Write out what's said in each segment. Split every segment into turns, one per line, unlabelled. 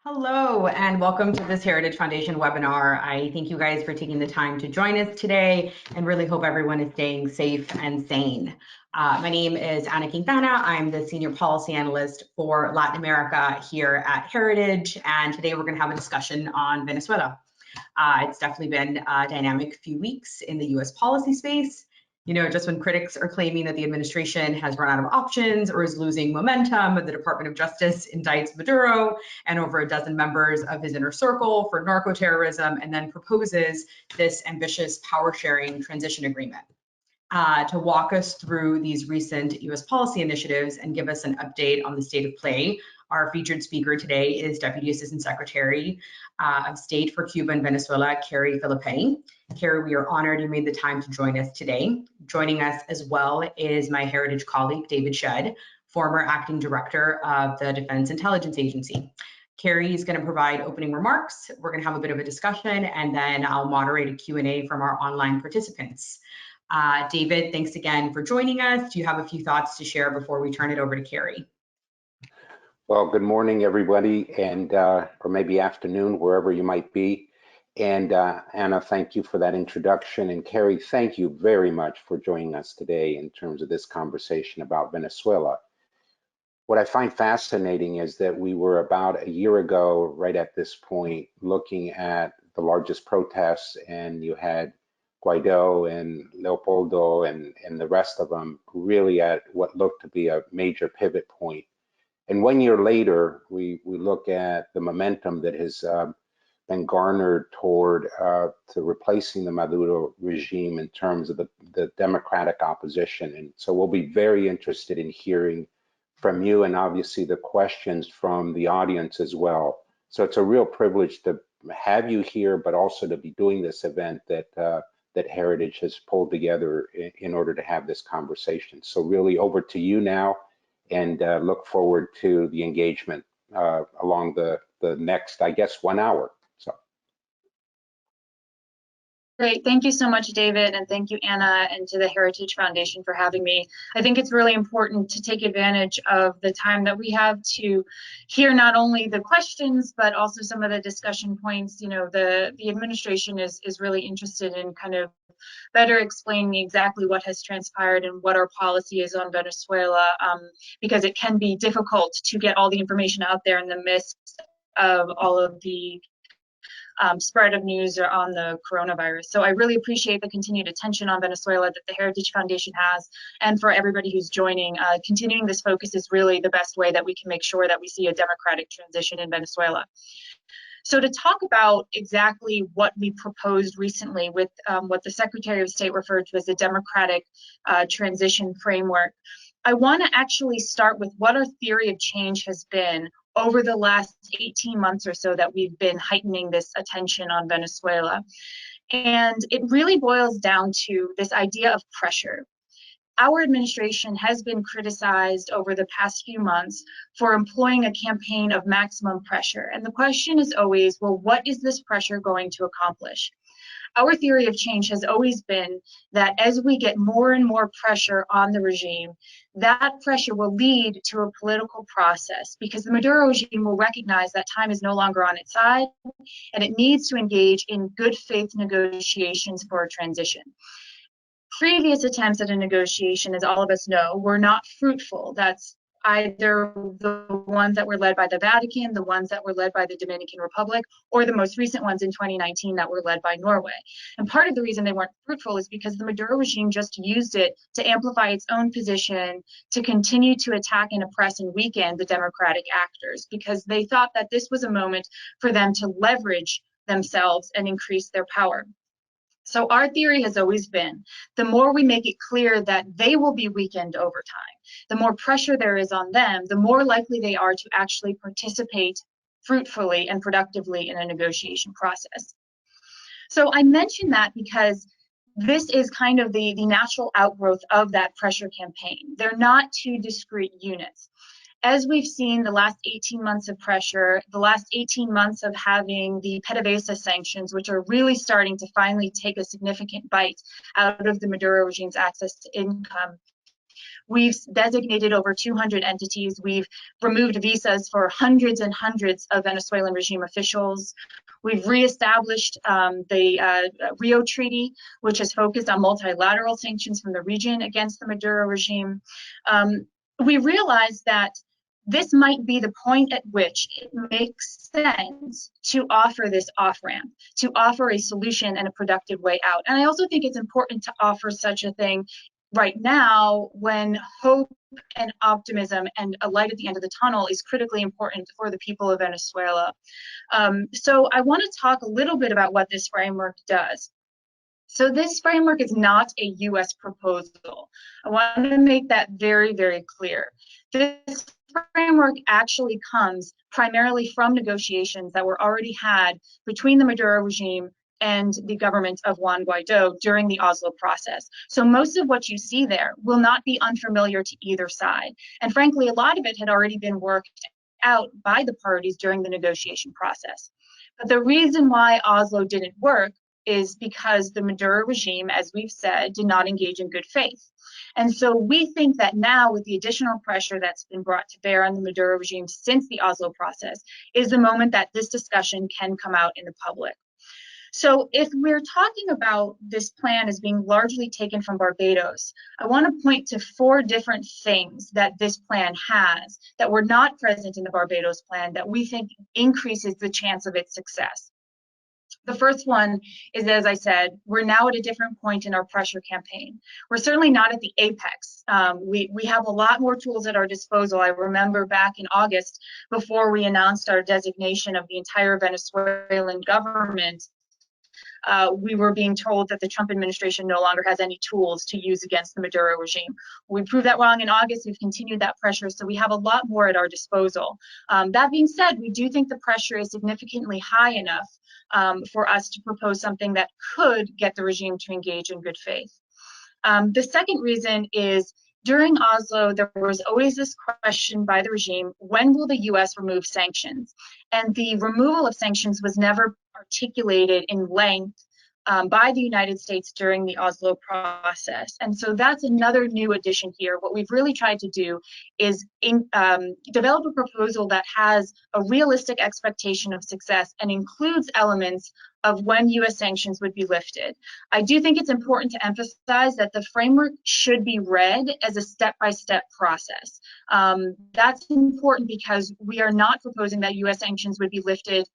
Hello and welcome to this Heritage Foundation webinar. I thank you guys for taking the time to join us today and really hope everyone is staying safe and sane. My name is Ana Quintana. I'm the Senior Policy Analyst for Latin America here at Heritage, and today we're going to have a discussion on Venezuela. It's definitely been a dynamic few weeks in the US policy space. You know, just when critics are claiming that the administration has run out of options or is losing momentum, the Department of Justice indicts Maduro and over a dozen members of his inner circle for narco-terrorism, and then proposes this ambitious power-sharing transition agreement. To walk us through these recent US policy initiatives and give us an update on the state of play, our featured speaker today is Deputy Assistant Secretary of State for Cuba and Venezuela, Carrie Filipetti. Carrie, we are honored you made the time to join us today. Joining us as well is my Heritage colleague, David Shedd, former Acting Director of the Defense Intelligence Agency. Carrie is going to provide opening remarks. We're going to have a bit of a discussion, and then I'll moderate a Q&A from our online participants. David, thanks again for joining us. Do you have a few thoughts to share before we turn it over to Carrie?
Well, good morning, everybody, and or maybe afternoon, wherever you might be. And Anna, thank you for that introduction. And Carrie, thank you very much for joining us today in terms of this conversation about Venezuela. What I find fascinating is that we were about a year ago, right at this point, looking at the largest protests, and you had Guaido and Leopoldo and the rest of them really at what looked to be a major pivot point. And 1 year later, we look at the momentum that has been garnered toward to replacing the Maduro regime in terms of the democratic opposition. And so we'll be very interested in hearing from you and obviously the questions from the audience as well. So it's a real privilege to have you here, but also to be doing this event that Heritage has pulled together in order to have this conversation. So really over to you now, and look forward to the engagement along the next, I guess, 1 hour. So.
Great, thank you so much, David, and thank you, Anna, and to the Heritage Foundation for having me. I think it's really important to take advantage of the time that we have to hear not only the questions, but also some of the discussion points. You know, the administration is really interested in kind of better explaining exactly what has transpired and what our policy is on Venezuela, because it can be difficult to get all the information out there in the midst of all of the spread of news on the coronavirus. So I really appreciate the continued attention on Venezuela that the Heritage Foundation has, and for everybody who's joining. Continuing this focus is really the best way that we can make sure that we see a democratic transition in Venezuela. So to talk about exactly what we proposed recently with what the Secretary of State referred to as the democratic transition framework, I want to actually start with what our theory of change has been over the last 18 months or so that we've been heightening this attention on Venezuela. And it really boils down to this idea of pressure. Our administration has been criticized over the past few months for employing a campaign of maximum pressure. And the question is always, well, what is this pressure going to accomplish? Our theory of change has always been that as we get more and more pressure on the regime, that pressure will lead to a political process, because the Maduro regime will recognize that time is no longer on its side and it needs to engage in good faith negotiations for a transition. Previous attempts at a negotiation, as all of us know, were not fruitful. That's either the ones that were led by the Vatican, the ones that were led by the Dominican Republic, or the most recent ones in 2019 that were led by Norway. And part of the reason they weren't fruitful is because the Maduro regime just used it to amplify its own position, to continue to attack and oppress and weaken the democratic actors, because they thought that this was a moment for them to leverage themselves and increase their power. So our theory has always been, the more we make it clear that they will be weakened over time, the more pressure there is on them, the more likely they are to actually participate fruitfully and productively in a negotiation process. So I mention that because this is kind of the natural outgrowth of that pressure campaign. They're not two discrete units. As we've seen the last 18 months of pressure, the last 18 months of having the PDVSA sanctions, which are really starting to finally take a significant bite out of the Maduro regime's access to income, We've designated over 200 entities. We've removed visas for hundreds and hundreds of Venezuelan regime officials. We've reestablished the Rio Treaty, which is focused on multilateral sanctions from the region against the Maduro regime. We realized that this might be the point at which it makes sense to offer this off-ramp, to offer a solution and a productive way out. And I also think it's important to offer such a thing right now when hope and optimism and a light at the end of the tunnel is critically important for the people of Venezuela. So I want to talk a little bit about what this framework does. So this framework is not a US proposal. I want to make that very, very clear. This framework actually comes primarily from negotiations that were already had between the Maduro regime and the government of Juan Guaido during the Oslo process. So most of what you see there will not be unfamiliar to either side. And frankly, a lot of it had already been worked out by the parties during the negotiation process. But the reason why Oslo didn't work is because the Maduro regime, as we've said, did not engage in good faith. And so we think that now, with the additional pressure that's been brought to bear on the Maduro regime since the Oslo process, is the moment that this discussion can come out in the public. So if we're talking about this plan as being largely taken from Barbados, I want to point to 4 different things that this plan has that were not present in the Barbados plan that we think increases the chance of its success. The first one is, as I said, we're now at a different point in our pressure campaign. We're certainly not at the apex. We have a lot more tools at our disposal. I remember back in August, before we announced our designation of the entire Venezuelan government, we were being told that the Trump administration no longer has any tools to use against the Maduro regime. We proved that wrong in August. We've continued that pressure, so we have a lot more at our disposal. That being said, we do think the pressure is significantly high enough for us to propose something that could get the regime to engage in good faith. The second reason is, during Oslo, there was always this question by the regime, when will the US remove sanctions? And the removal of sanctions was never articulated in length by the United States during the Oslo process. And so that's another new addition here. What we've really tried to do is develop a proposal that has a realistic expectation of success and includes elements of when US sanctions would be lifted. I do think it's important to emphasize that the framework should be read as a step-by-step process. That's important because we are not proposing that US sanctions would be lifted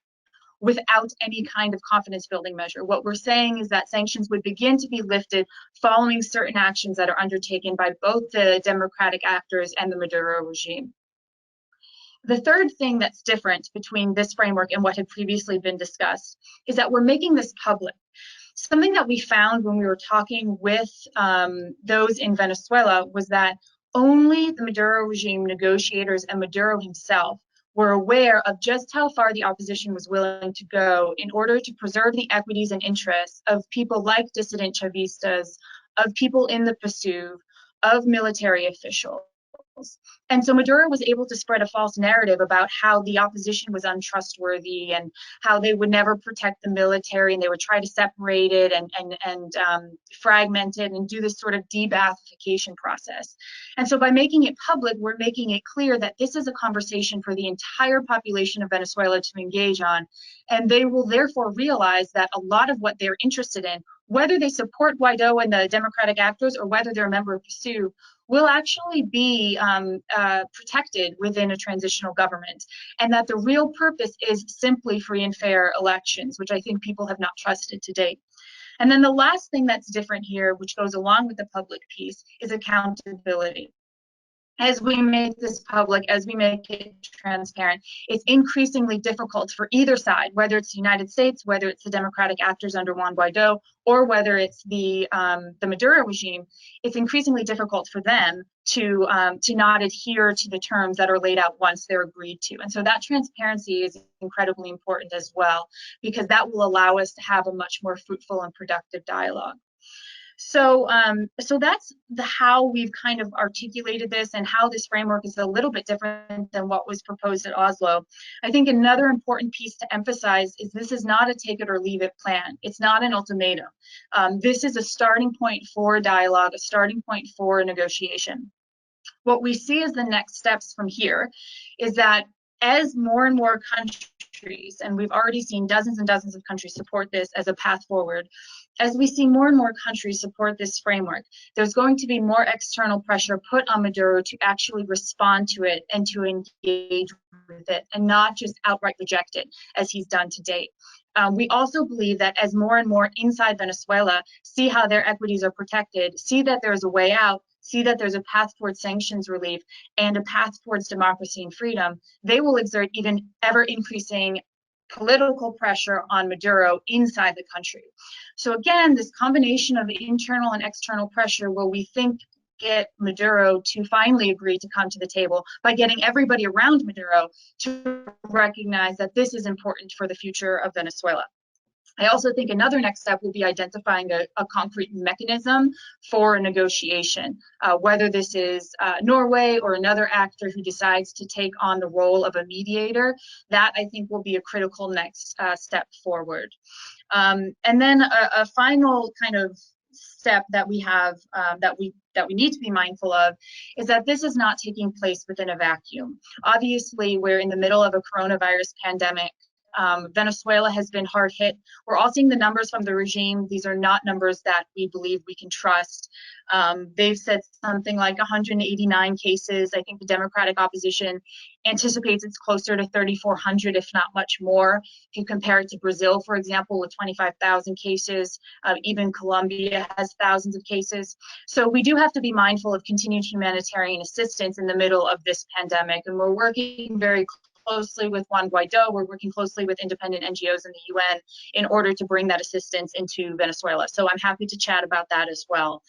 without any kind of confidence building measure. What we're saying is that sanctions would begin to be lifted following certain actions that are undertaken by both the democratic actors and the Maduro regime. The third thing that's different between this framework and what had previously been discussed is that we're making this public. Something that we found when we were talking with those in Venezuela was that only the Maduro regime negotiators and Maduro himself were aware of just how far the opposition was willing to go in order to preserve the equities and interests of people like dissident Chavistas, of people in the PSUV, of military officials. And so Maduro was able to spread a false narrative about how the opposition was untrustworthy and how they would never protect the military and they would try to separate it and fragment it and do this sort of de-Baathification process. And so by making it public, we're making it clear that this is a conversation for the entire population of Venezuela to engage on. And they will therefore realize that a lot of what they're interested in, whether they support Guaido and the democratic actors or whether they're a member of PSUV, will actually be protected within a transitional government, and that the real purpose is simply free and fair elections, which I think people have not trusted to date. And then the last thing that's different here, which goes along with the public piece, is accountability. As we make this public, as we make it transparent, it's increasingly difficult for either side, whether it's the United States, whether it's the democratic actors under Juan Guaido, or whether it's the Maduro regime. It's increasingly difficult for them to not adhere to the terms that are laid out once they're agreed to. And so that transparency is incredibly important as well, because that will allow us to have a much more fruitful and productive dialogue. So, so that's how we've kind of articulated this, and how this framework is a little bit different than what was proposed at Oslo. I think another important piece to emphasize is this is not a take it or leave it plan. It's not an ultimatum. This is a starting point for dialogue, a starting point for negotiation. What we see as the next steps from here is that as more and more countries, and we've already seen dozens and dozens of countries support this as a path forward, as we see more and more countries support this framework, there's going to be more external pressure put on Maduro to actually respond to it and to engage with it, and not just outright reject it as he's done to date. We also believe that as more and more inside Venezuela see how their equities are protected, see that there's a way out, see that there's a path towards sanctions relief and a path towards democracy and freedom, they will exert even ever increasing political pressure on Maduro inside the country. So again, this combination of internal and external pressure will, we think, get Maduro to finally agree to come to the table by getting everybody around Maduro to recognize that this is important for the future of Venezuela. I also think another next step will be identifying a concrete mechanism for a negotiation, whether this is Norway or another actor who decides to take on the role of a mediator. That, I think, will be a critical next step forward. And then a final kind of step that we have that we need to be mindful of is that this is not taking place within a vacuum. Obviously, we're in the middle of a coronavirus pandemic. Venezuela has been hard hit. We're all seeing the numbers from the regime. These are not numbers that we believe we can trust. They've said something like 189 cases. I think the Democratic opposition anticipates it's closer to 3,400, if not much more. If you compare it to Brazil, for example, with 25,000 cases, even Colombia has thousands of cases. So we do have to be mindful of continued humanitarian assistance in the middle of this pandemic, and we're working very closely with Juan Guaido. We're working closely with independent NGOs in the UN in order to bring that assistance into Venezuela. So I'm happy to chat about that as well.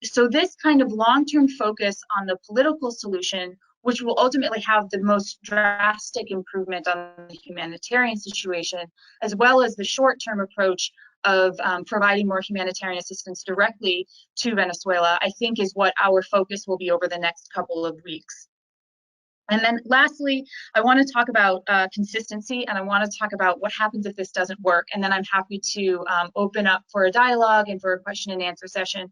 So this kind of long-term focus on the political solution, which will ultimately have the most drastic improvement on the humanitarian situation, as well as the short-term approach of providing more humanitarian assistance directly to Venezuela, I think is what our focus will be over the next couple of weeks. And then lastly, I want to talk about consistency, and I want to talk about what happens if this doesn't work. And then I'm happy to open up for a dialogue and for a question and answer session.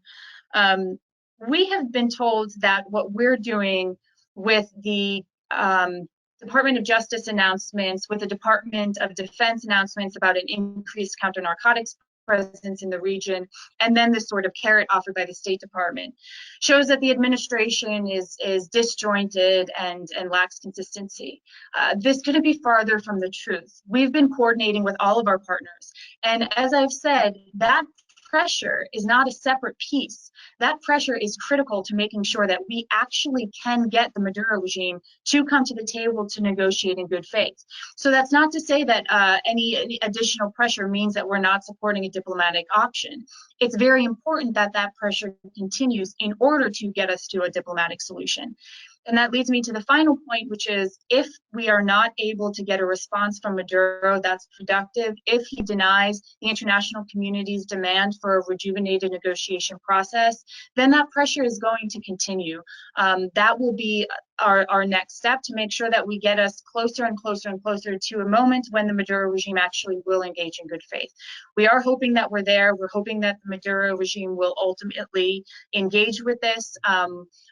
We have been told that what we're doing with the Department of Justice announcements, with the Department of Defense announcements about an increased counter-narcotics presence in the region, and then this sort of carrot offered by the State Department, shows that the administration is disjointed and lacks consistency. This couldn't be farther from the truth. We've been coordinating with all of our partners, and as I've said, that pressure is not a separate piece. That pressure is critical to making sure that we actually can get the Maduro regime to come to the table to negotiate in good faith. So that's not to say that any additional pressure means that we're not supporting a diplomatic option. It's very important that that pressure continues in order to get us to a diplomatic solution. And that leads me to the final point, which is if we are not able to get a response from Maduro that's productive, if he denies the international community's demand for a rejuvenated negotiation process, then that pressure is going to continue. That will be our next step to make sure that we get us closer and closer and closer to a moment when the Maduro regime actually will engage in good faith. We are hoping that we're there. We're hoping that the Maduro regime will ultimately engage with this.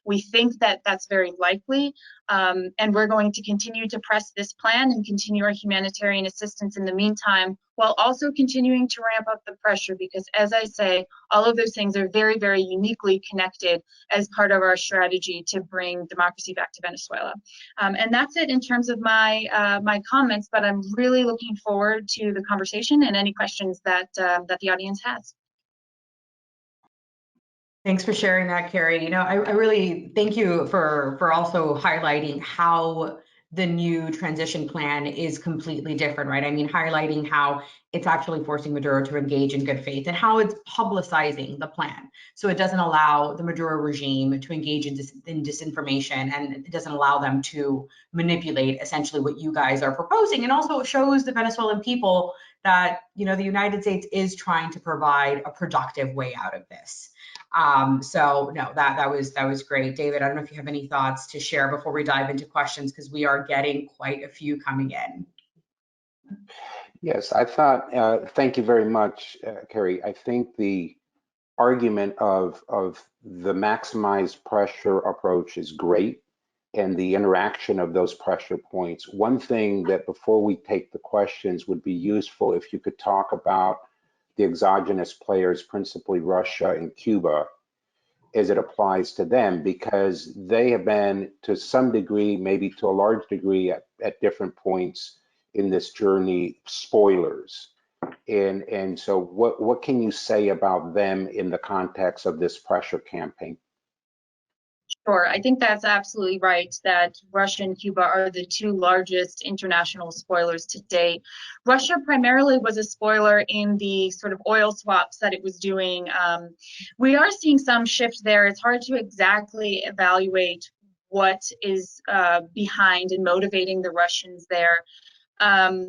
We think that that's very likely, and we're going to continue to press this plan and continue our humanitarian assistance in the meantime, while also continuing to ramp up the pressure, because as I say, all of those things are very, very uniquely connected as part of our strategy to bring democracy back to Venezuela. And that's it in terms of my my comments, but I'm really looking forward to the conversation and any questions that that the audience has.
Thanks for sharing that, Carrie. You know, I really thank you for also highlighting how the new transition plan is completely different, right? I mean, highlighting how it's actually forcing Maduro to engage in good faith and how it's publicizing the plan. So it doesn't allow the Maduro regime to engage in disinformation, and it doesn't allow them to manipulate essentially what you guys are proposing. And also it shows the Venezuelan people that, you know, the United States is trying to provide a productive way out of this. So no, that was great. David, I don't know if you have any thoughts to share before we dive into questions, because we are getting quite a few coming in.
Yes, I thought, thank you very much, Carrie. I think the argument of the maximized pressure approach is great, and the interaction of those pressure points. One thing that before we take the questions would be useful if you could talk about the exogenous players, principally Russia and Cuba, as it applies to them, because they have been to some degree, maybe to a large degree at different points in this journey, spoilers. And so what can you say about them in the context of this pressure campaign?
Sure, I think that's absolutely right, that Russia and Cuba are the two largest international spoilers to date. Russia primarily was a spoiler in the sort of oil swaps that it was doing. We are seeing some shift there. It's hard to exactly evaluate what is behind and motivating the Russians there.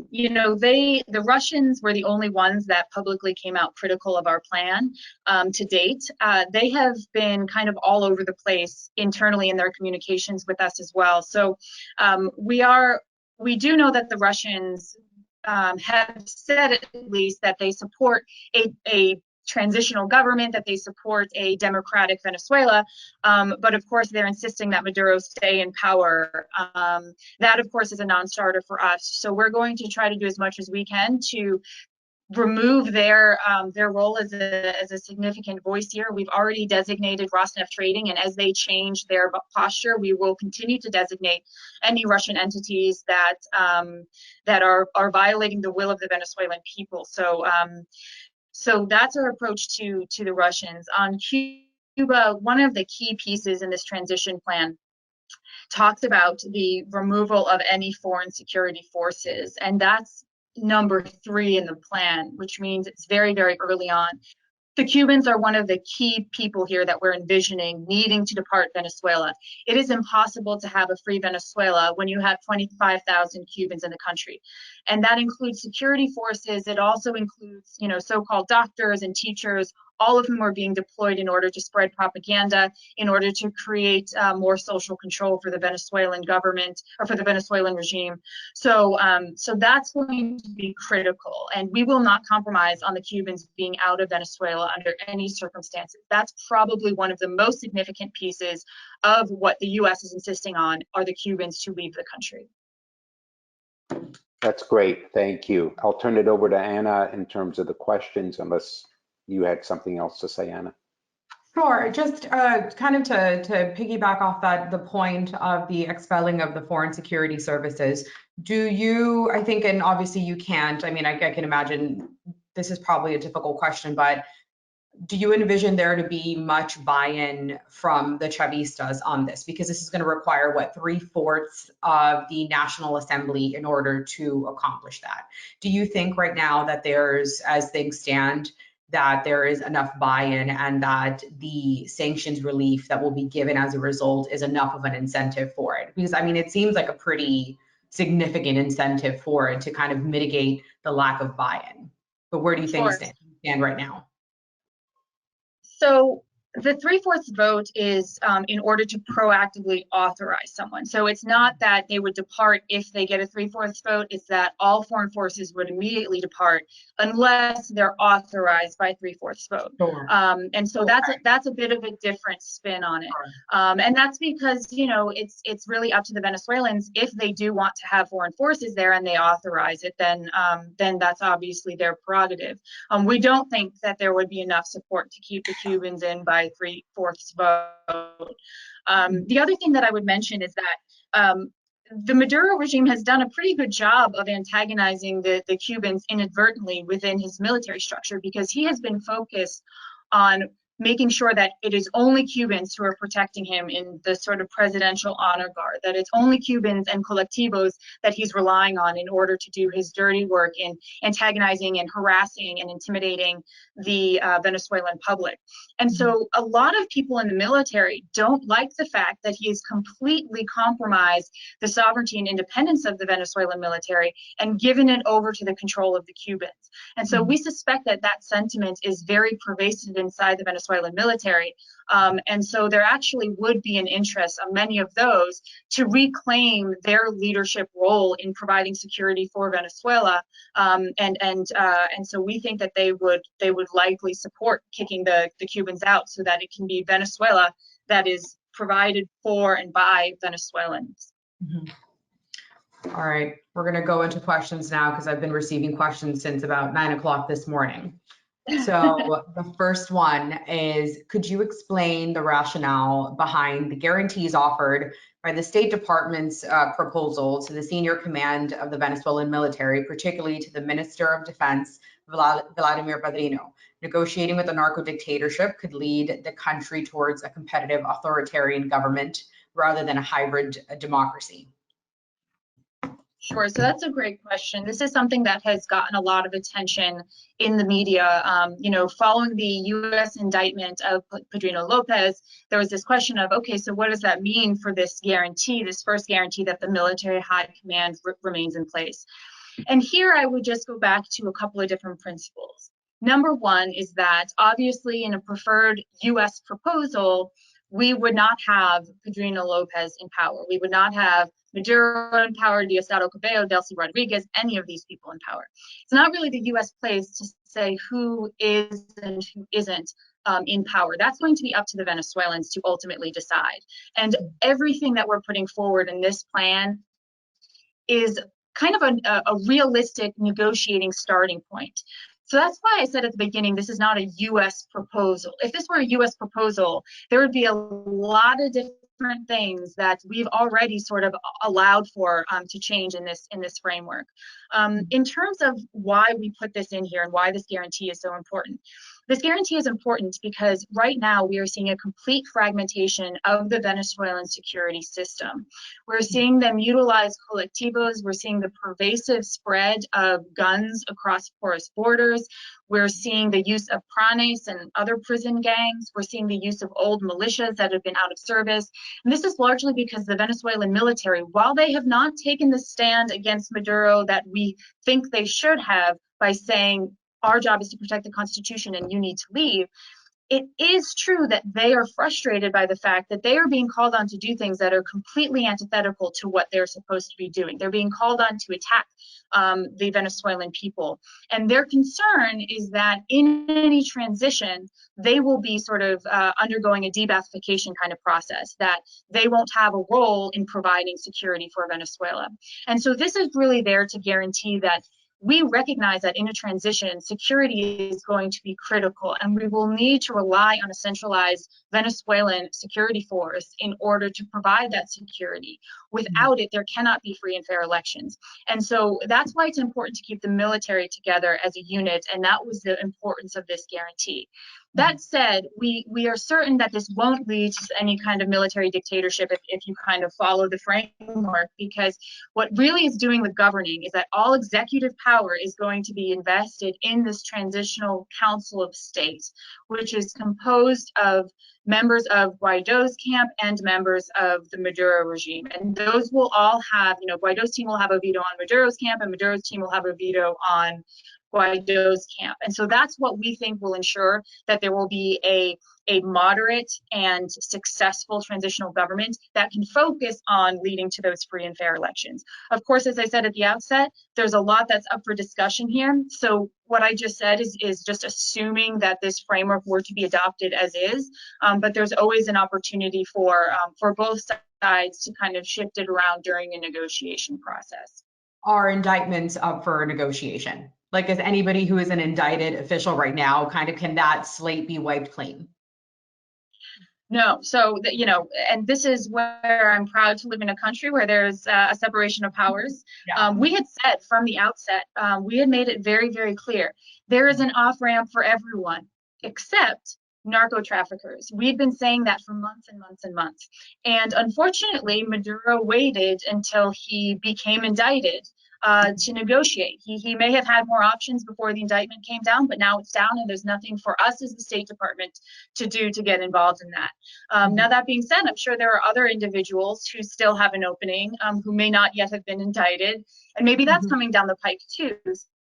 You know, the Russians were the only ones that publicly came out critical of our plan to date. They have been kind of all over the place internally in their communications with us as well. So we do know that the Russians have said at least that they support a transitional government, that they support a democratic Venezuela, but of course they're insisting that Maduro stay in power. That of course is a non-starter for us. So we're going to try to do as much as we can to remove their role as a significant voice here. We've already designated Rosneft Trading, and as they change their posture, we will continue to designate any Russian entities that are violating the will of the Venezuelan people. So that's our approach to the Russians. On Cuba, one of the key pieces in this transition plan talks about the removal of any foreign security forces, and that's number 3 in the plan, which means it's very, very early on. The Cubans are one of the key people here that we're envisioning needing to depart Venezuela. It is impossible to have a free Venezuela when you have 25,000 Cubans in the country. And that includes security forces. It also includes, you know, so-called doctors and teachers, all of whom are being deployed in order to spread propaganda, in order to create more social control for the Venezuelan government or for the Venezuelan regime. So that's going to be critical, and we will not compromise on the Cubans being out of Venezuela under any circumstances. That's probably one of the most significant pieces of what the U.S. is insisting on, are the Cubans to leave the country.
That's great, thank you. I'll turn it over to Anna in terms of the questions, unless you had something else to say, Anna.
Sure, just kind of to piggyback off the point of the expelling of the foreign security services, do you, I think, and obviously you can't, I mean, I can imagine this is probably a difficult question, but do you envision there to be much buy-in from the Chavistas on this? Because this is going to require, what, 3/4 of the National Assembly in order to accomplish that. Do you think right now that there's, as things stand, that there is enough buy-in and that the sanctions relief that will be given as a result is enough of an incentive for it? Because, I mean, it seems like a pretty significant incentive for it to kind of mitigate the lack of buy-in. But where do you think stand right now?
So the 3/4 vote is in order to proactively authorize someone. So it's not that they would depart if they get a 3/4 vote, it's that all foreign forces would immediately depart unless they're authorized by 3/4 vote.
Sure.
And so that's a bit of a different spin on it. And that's because, you know, it's really up to the Venezuelans. If they do want to have foreign forces there and they authorize it, then that's obviously their prerogative. We don't think that there would be enough support to keep the Cubans in by 3/4 vote. The other thing that I would mention is that the Maduro regime has done a pretty good job of antagonizing the Cubans inadvertently within his military structure, because he has been focused on making sure that it is only Cubans who are protecting him in the sort of presidential honor guard, that it's only Cubans and colectivos that he's relying on in order to do his dirty work in antagonizing and harassing and intimidating the Venezuelan public. And so a lot of people in the military don't like the fact that he has completely compromised the sovereignty and independence of the Venezuelan military and given it over to the control of the Cubans. And so we suspect that that sentiment is very pervasive inside the Venezuelan military. And so there actually would be an interest of many of those to reclaim their leadership role in providing security for Venezuela. And so we think that they would likely support kicking the Cubans out so that it can be Venezuela that is provided for and by Venezuelans.
All right, we're going to go into questions now because I've been receiving questions since about 9 o'clock this morning. So the first one is, could you explain the rationale behind the guarantees offered by the State Department's proposal to the senior command of the Venezuelan military, particularly to the Minister of Defense, Vladimir Padrino? Negotiating with a narco-dictatorship could lead the country towards a competitive authoritarian government rather than a hybrid democracy.
Sure, so that's a great question. This is something that has gotten a lot of attention in the media. Following the U.S. indictment of Padrino Lopez, there was this question of, okay, so what does that mean for this guarantee, this first guarantee that the military high command remains in place? And here I would just go back to a couple of different principles. Number one is that obviously in a preferred U.S. proposal, we would not have Padrino Lopez in power. We would not have Maduro in power, Diosdado Cabello, Delcy Rodriguez, any of these people in power. It's not really the U.S. place to say who is and who isn't in power. That's going to be up to the Venezuelans to ultimately decide. And everything that we're putting forward in this plan is kind of a realistic negotiating starting point. So that's why I said at the beginning, this is not a U.S. proposal. If this were a U.S. proposal, there would be a lot of different things that we've already sort of allowed for to change in this framework. In terms of why we put this in here and why this guarantee is so important, this guarantee is important because right now we are seeing a complete fragmentation of the Venezuelan security system. We're seeing them utilize colectivos. We're seeing the pervasive spread of guns across porous borders. We're seeing the use of pranes and other prison gangs. We're seeing the use of old militias that have been out of service. And this is largely because the Venezuelan military, while they have not taken the stand against Maduro that we think they should have by saying, our job is to protect the Constitution and you need to leave, it is true that they are frustrated by the fact that they are being called on to do things that are completely antithetical to what they're supposed to be doing. They're being called on to attack the Venezuelan people. And their concern is that in any transition, they will be sort of undergoing a de-Ba'athification kind of process, that they won't have a role in providing security for Venezuela. And so this is really there to guarantee that we recognize that in a transition, security is going to be critical, and we will need to rely on a centralized Venezuelan security force in order to provide that security. Without it, there cannot be free and fair elections. And so that's why it's important to keep the military together as a unit, and that was the importance of this guarantee. That said, we are certain that this won't lead to any kind of military dictatorship if you kind of follow the framework, because what really is doing the governing is that all executive power is going to be invested in this transitional council of state, which is composed of members of Guaido's camp and members of the Maduro regime. And those will all have, Guaido's team will have a veto on Maduro's camp, and Maduro's team will have a veto on Guaido's camp. And so that's what we think will ensure that there will be a moderate and successful transitional government that can focus on leading to those free and fair elections. Of course, as I said at the outset, there's a lot that's up for discussion here. So what I just said is just assuming that this framework were to be adopted as is, but there's always an opportunity for both sides to kind of shift it around during a negotiation process.
Are indictments up for negotiation? Like, is anybody who is an indicted official right now, can that slate be wiped clean?
No. So, and this is where I'm proud to live in a country where there's a separation of powers. Yeah. We had said from the outset, we had made it very, very clear, there is an off-ramp for everyone, except narco traffickers. We've been saying that for months and months and months. And unfortunately, Maduro waited until he became indicted to negotiate. He may have had more options before the indictment came down, but now it's down and there's nothing for us as the State Department to do to get involved in that. Now, that being said, I'm sure there are other individuals who still have an opening, who may not yet have been indicted, and maybe that's coming down the pike too.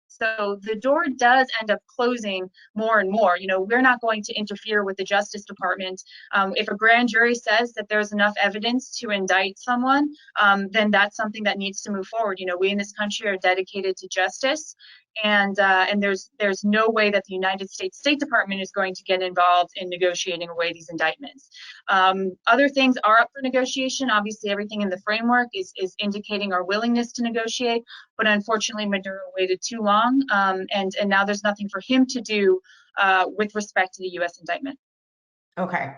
So the door does end up closing more and more. You know, we're not going to interfere with the Justice Department. If a grand jury says that there's enough evidence to indict someone, then that's something that needs to move forward. You know, we in this country are dedicated to justice, and there's no way that the United States State Department is going to get involved in negotiating away these indictments. Other things are up for negotiation. Obviously, everything in the framework is indicating our willingness to negotiate, but unfortunately, Maduro waited too long, and now there's nothing for him to do with respect to the U.S. indictment.
Okay.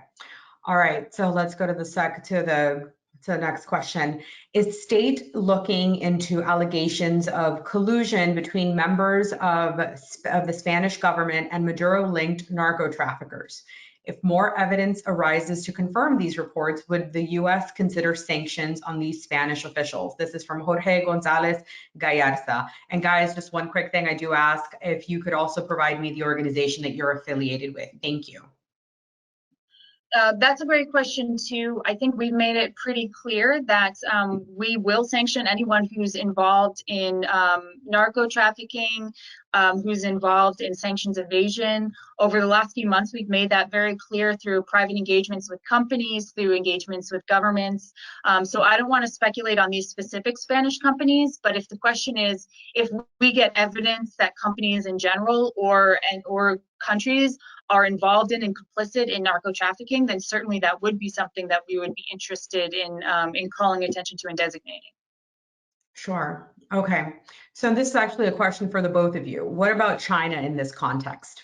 All right. So let's go to the next question. Is state looking into allegations of collusion between members of the Spanish government and Maduro-linked narco traffickers? If more evidence arises to confirm these reports, would the U.S. consider sanctions on these Spanish officials? This is from Jorge Gonzalez Gallarza. And guys, just one quick thing I do ask, if you could also provide me the organization that you're affiliated with. Thank you.
That's a great question too. I think we've made it pretty clear that we will sanction anyone who's involved in narco trafficking, who's involved in sanctions evasion. Over the last few months, we've made that very clear through private engagements with companies, through engagements with governments. So I don't want to speculate on these specific Spanish companies, but if the question is, if we get evidence that companies in general or countries are involved in and complicit in narco trafficking, then certainly that would be something that we would be interested in calling attention to and designating.
Sure. Okay. So this is actually a question for the both of you. What about China in this context?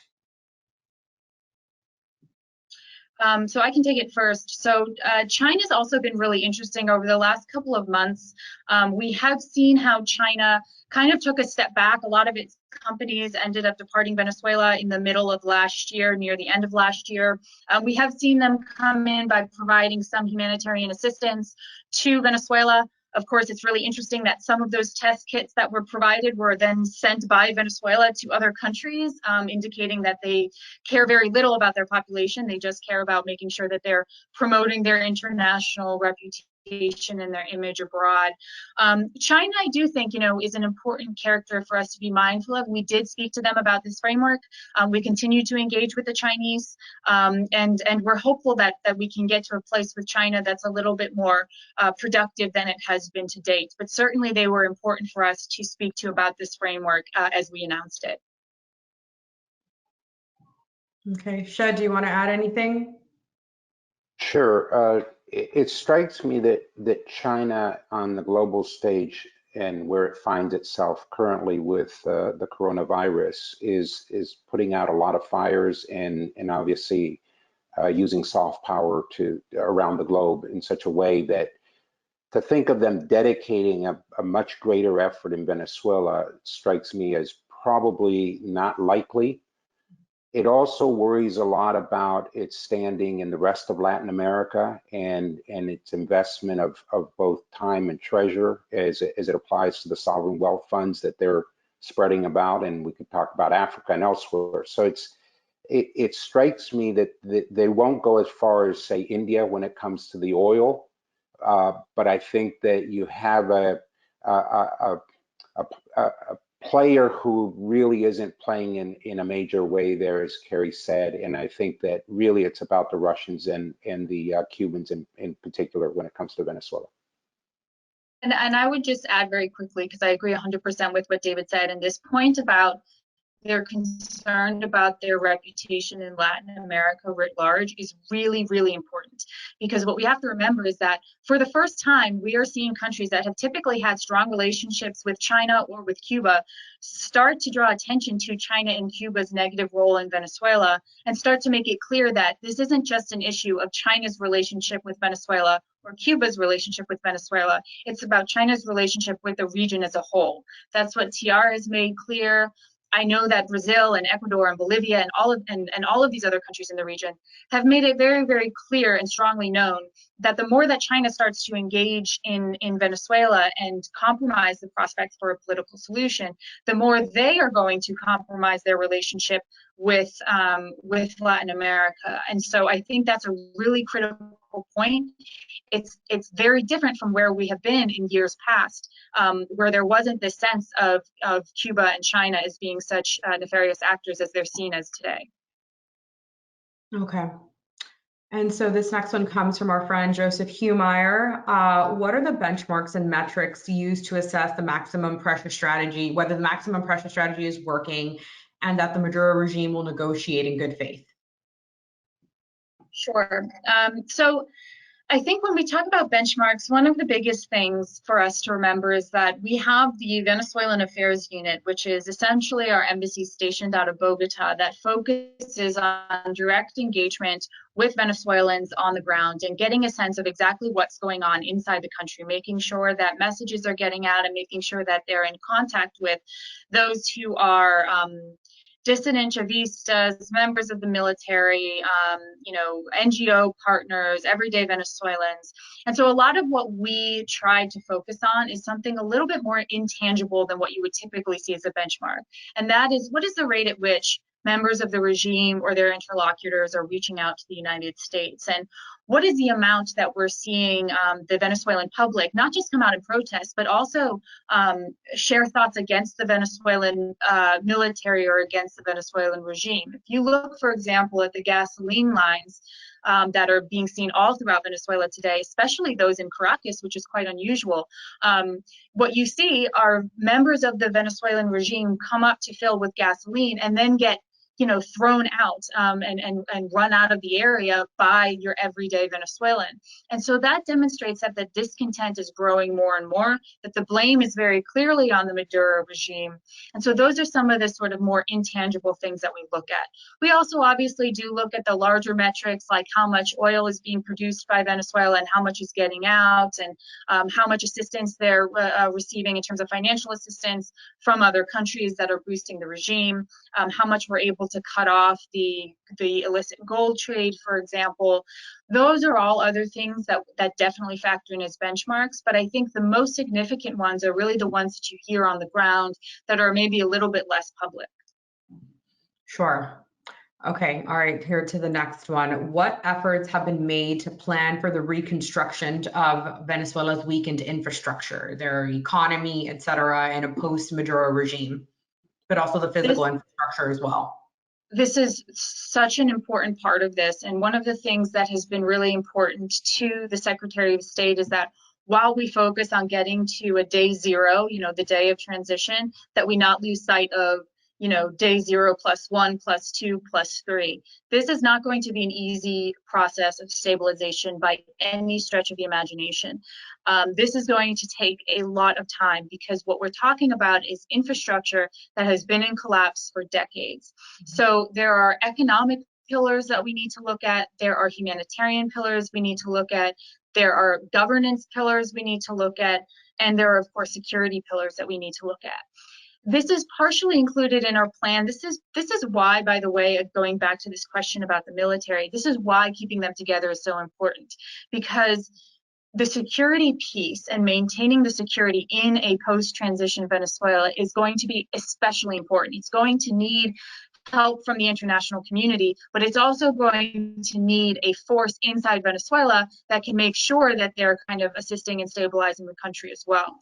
So I can take it first. So China's also been really interesting over the last couple of months. We have seen how China kind of took a step back. A lot of its companies ended up departing Venezuela in the middle of last year, near the end of last year. We have seen them come in by providing some humanitarian assistance to Venezuela. Of course, it's really interesting that some of those test kits that were provided were then sent by Venezuela to other countries, indicating that they care very little about their population. They just care about making sure that they're promoting their international reputation and their image abroad. China, I do think, is an important character for us to be mindful of. We did speak to them about this framework. We continue to engage with the Chinese, and we're hopeful that we can get to a place with China that's a little bit more productive than it has been to date. But certainly they were important for us to speak to about this framework as we announced it.
Okay, Shad, do you want to add anything?
Sure. It strikes me that China on the global stage and where it finds itself currently with the coronavirus is putting out a lot of fires and obviously using soft power around the globe in such a way that to think of them dedicating a much greater effort in Venezuela strikes me as probably not likely. It also worries a lot about its standing in the rest of Latin America and its investment of both time and treasure as it applies to the sovereign wealth funds that they're spreading about, and we could talk about Africa and elsewhere. So it strikes me that they won't go as far as, say, India when it comes to the oil, but I think that you have a player who really isn't playing in a major way there, as Carrie said, and I think that really it's about the Russians and the Cubans in particular when it comes to Venezuela.
And I would just add very quickly, because I agree 100% with what David said, and this point about they're concerned about their reputation in Latin America writ large is really, really important. Because what we have to remember is that for the first time, we are seeing countries that have typically had strong relationships with China or with Cuba start to draw attention to China and Cuba's negative role in Venezuela and start to make it clear that this isn't just an issue of China's relationship with Venezuela or Cuba's relationship with Venezuela. It's about China's relationship with the region as a whole. That's what TR has made clear. I know that Brazil and Ecuador and Bolivia and all of these other countries in the region have made it very, very clear and strongly known that the more that China starts to engage in Venezuela and compromise the prospects for a political solution, the more they are going to compromise their relationship with Latin America. And so I think that's a really critical point. It's very different from where we have been in years past, where there wasn't this sense of Cuba and China as being such nefarious actors as they're seen as today.
Okay. And so this next one comes from our friend Joseph Humeyer. What are the benchmarks and metrics used to assess the maximum pressure strategy, whether the maximum pressure strategy is working and that the Maduro regime will negotiate in good faith?
Sure. So I think when we talk about benchmarks, one of the biggest things for us to remember is that we have the Venezuelan Affairs Unit, which is essentially our embassy stationed out of Bogota that focuses on direct engagement with Venezuelans on the ground and getting a sense of exactly what's going on inside the country, making sure that messages are getting out and making sure that they're in contact with those who are dissident Chavistas, members of the military, NGO partners, everyday Venezuelans. And so a lot of what we try to focus on is something a little bit more intangible than what you would typically see as a benchmark. And that is, what is the rate at which members of the regime or their interlocutors are reaching out to the United States? And what is the amount that we're seeing the Venezuelan public not just come out and protest, but also share thoughts against the Venezuelan military or against the Venezuelan regime? If you look, for example, at the gasoline lines that are being seen all throughout Venezuela today, especially those in Caracas, which is quite unusual, what you see are members of the Venezuelan regime come up to fill with gasoline and then get thrown out and run out of the area by your everyday Venezuelan. And so that demonstrates that the discontent is growing more and more, that the blame is very clearly on the Maduro regime. And so those are some of the sort of more intangible things that we look at. We also obviously do look at the larger metrics, like how much oil is being produced by Venezuela and how much is getting out, and how much assistance they're receiving in terms of financial assistance from other countries that are boosting the regime, how much we're able to cut off the illicit gold trade, for example. Those are all other things that definitely factor in as benchmarks, but I think the most significant ones are really the ones that you hear on the ground that are maybe a little bit less public.
Sure. Okay, all right, here to the next one. What efforts have been made to plan for the reconstruction of Venezuela's weakened infrastructure, their economy, et cetera, in a post-Maduro regime, but also the physical infrastructure as well?
This is such an important part of this. And one of the things that has been really important to the Secretary of State is that while we focus on getting to a day zero, the day of transition, that we not lose sight of day 0 plus 1 plus 2 plus 3. This is not going to be an easy process of stabilization by any stretch of the imagination. This is going to take a lot of time because what we're talking about is infrastructure that has been in collapse for decades. So there are economic pillars that we need to look at. There are humanitarian pillars we need to look at. There are governance pillars we need to look at. And there are, of course, security pillars that we need to look at. This is partially included in our plan. This is why, by the way, going back to this question about the military, this is why keeping them together is so important, because the security piece and maintaining the security in a post-transition Venezuela is going to be especially important. It's going to need help from the international community, but it's also going to need a force inside Venezuela that can make sure that they're kind of assisting and stabilizing the country as well.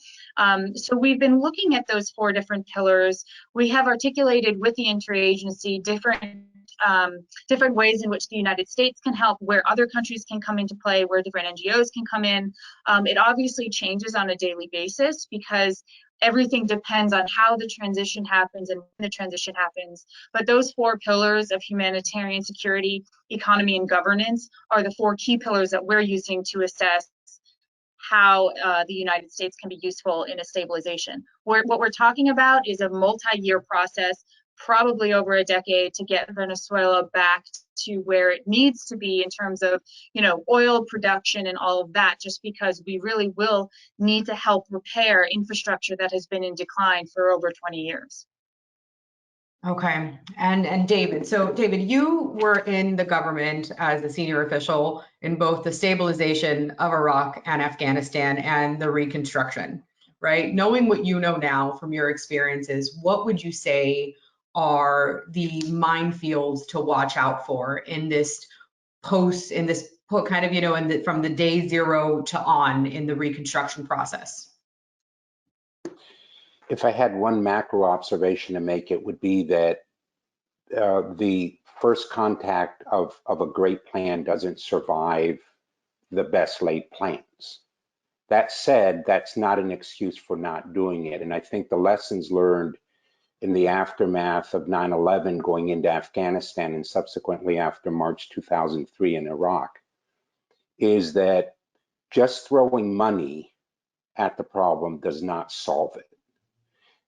So we've been looking at those 4 different pillars. We have articulated with the interagency different ways in which the United States can help, where other countries can come into play, where different NGOs can come in. It obviously changes on a daily basis because everything depends on how the transition happens and when the transition happens. But those 4 pillars of humanitarian, security, economy, and governance are the 4 key pillars that we're using to assess how the United States can be useful in a stabilization. What we're talking about is a multi-year process, probably over a decade, to get Venezuela back to where it needs to be in terms of, oil production and all of that, just because we really will need to help repair infrastructure that has been in decline for over 20 years.
Okay, and David, so David, you were in the government as a senior official in both the stabilization of Iraq and Afghanistan and the reconstruction, right? Knowing what you know now from your experiences, what would you say are the minefields to watch out for in this kind of, from the day zero to on in the reconstruction process?
If I had one macro observation to make, it would be that the first contact of a great plan doesn't survive the best laid plans. That said, that's not an excuse for not doing it. And I think the lessons learned in the aftermath of 9/11 going into Afghanistan and subsequently after March 2003 in Iraq is that just throwing money at the problem does not solve it.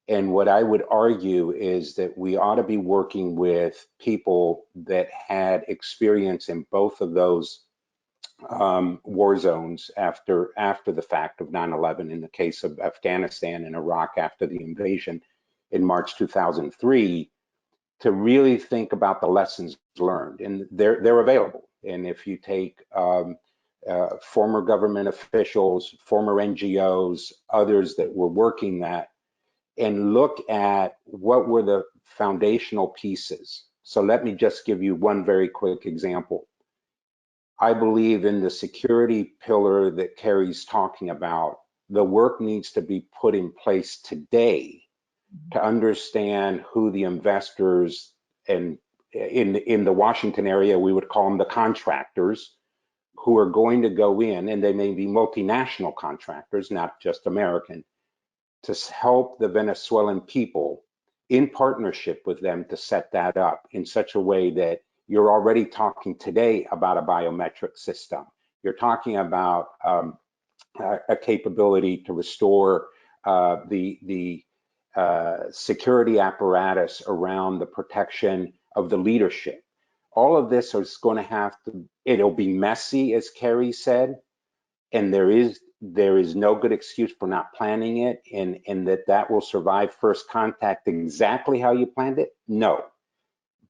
And what I would argue is that we ought to be working with people that had experience in both of those war zones after the fact of 9/11, in the case of Afghanistan and Iraq after the invasion in March 2003, to really think about the lessons learned. And they're available. And if you take former government officials, former NGOs, others that were working that, and look at what were the foundational pieces. So let me just give you one very quick example. I believe in the security pillar that Carrie's talking about. The work needs to be put in place today to understand who the investors, and in the Washington area, we would call them the contractors, who are going to go in, and they may be multinational contractors, not just American, to help the Venezuelan people in partnership with them to set that up in such a way that you're already talking today about a biometric system. You're talking about a capability to restore the security apparatus around the protection of the leadership. All of this is going to have to, it'll be messy, as Carrie said, and there is no good excuse for not planning it, and that will survive first contact exactly how you planned it? No.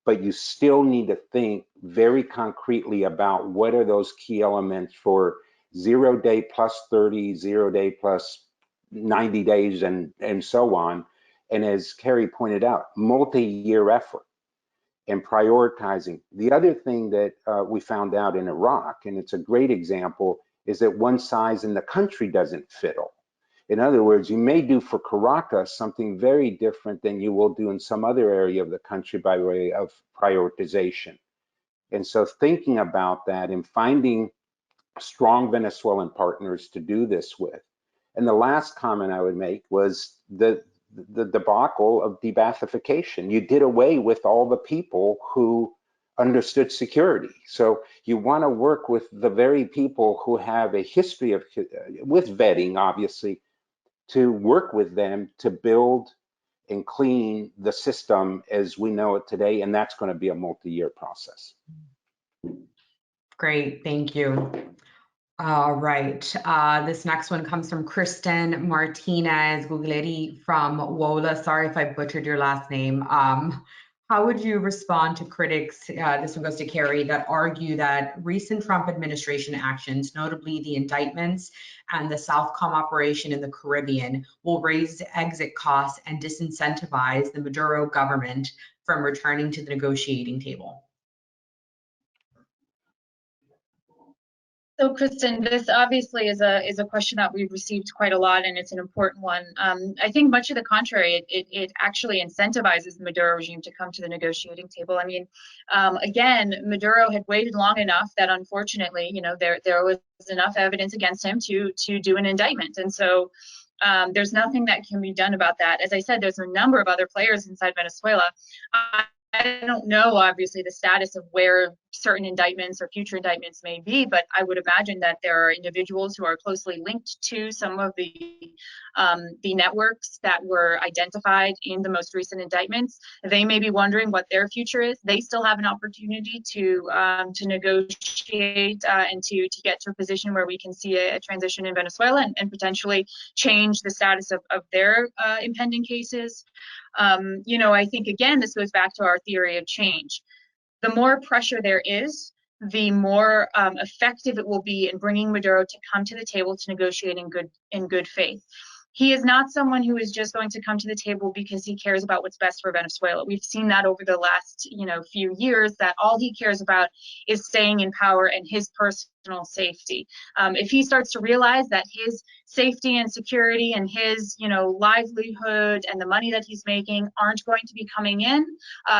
But you still need to think very concretely about what are those key elements for 0 day plus 30, 0 day plus 90 days, and so on. And as Carrie pointed out, multi-year effort and prioritizing. The other thing that we found out in Iraq, and it's a great example, is that one size in the country doesn't fit all. In other words, you may do for Caracas something very different than you will do in some other area of the country by way of prioritization. And so thinking about that and finding strong Venezuelan partners to do this with. And the last comment I would make was the debacle of de-Baathification. You did away with all the people who understood security. So you want to work with the very people who have a history of, with vetting, obviously, to work with them to build and clean the system as we know it today. And that's going to be a multi-year process.
Great, thank you. All right, this next one comes from Kristen Martinez Gugleri from WOLA. Sorry if I butchered your last name. How would you respond to critics, this one goes to Carrie, that argue that recent Trump administration actions, notably the indictments and the Southcom operation in the Caribbean, will raise exit costs and disincentivize the Maduro government from returning to the negotiating table?
So, Kristen, this obviously is a question that we've received quite a lot, and it's an important one. I think much to the contrary, it actually incentivizes the Maduro regime to come to the negotiating table. I mean, again, Maduro had waited long enough that unfortunately, there was enough evidence against him to do an indictment, and so there's nothing that can be done about that. As I said, there's a number of other players inside Venezuela. I don't know, obviously, the status of where certain indictments or future indictments may be, but I would imagine that there are individuals who are closely linked to some of the networks that were identified in the most recent indictments. They may be wondering what their future is. They still have an opportunity to negotiate and to get to a position where we can see a transition in Venezuela and potentially change the status of their impending cases. You know, I think, again, this goes back to our theory of change. The more pressure there is, the more effective it will be in bringing Maduro to come to the table to negotiate in good faith. He is not someone who is just going to come to the table because he cares about what's best for Venezuela. We've seen that over the last, few years, that all he cares about is staying in power and his personal safety. If he starts to realize that his safety and security and his, livelihood and the money that he's making aren't going to be coming in,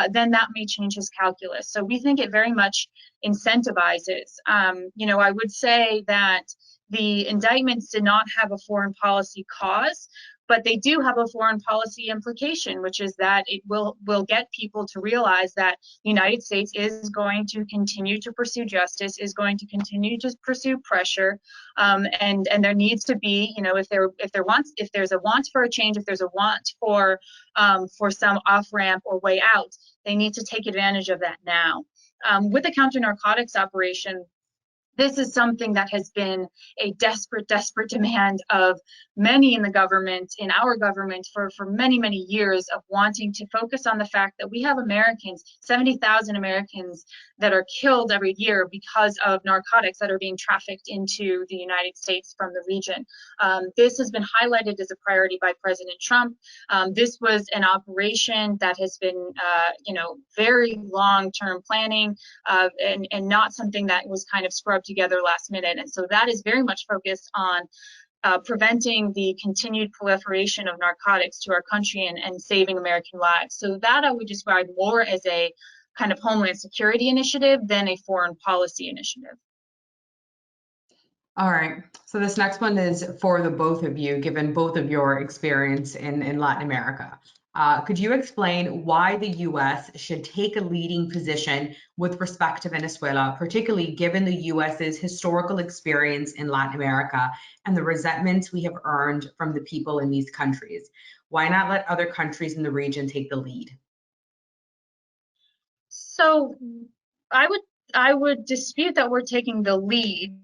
then that may change his calculus. So we think it very much incentivizes. I would say that the indictments did not have a foreign policy cause, but they do have a foreign policy implication, which is that it will get people to realize that the United States is going to continue to pursue justice, is going to continue to pursue pressure, and there needs to be, if there's a want for a change, if there's a want for some off ramp or way out, they need to take advantage of that now. With the counter-narcotics operation, this is something that has been a desperate demand of many in the government, in our government, for many, many years, of wanting to focus on the fact that we have Americans, 70,000 Americans, that are killed every year because of narcotics that are being trafficked into the United States from the region. This has been highlighted as a priority by President Trump. This was an operation that has been, very long-term planning, and not something that was kind of scrubbed together last minute. And so that is very much focused on preventing the continued proliferation of narcotics to our country and saving American lives. So that I would describe more as a kind of homeland security initiative than a foreign policy initiative.
All right, so this next one is for the both of you, given both of your experience in Latin America. Could you explain why the U.S. should take a leading position with respect to Venezuela, particularly given the U.S.'s historical experience in Latin America and the resentments we have earned from the people in these countries? Why not let other countries in the region take the lead?
So I would dispute that we're taking the lead.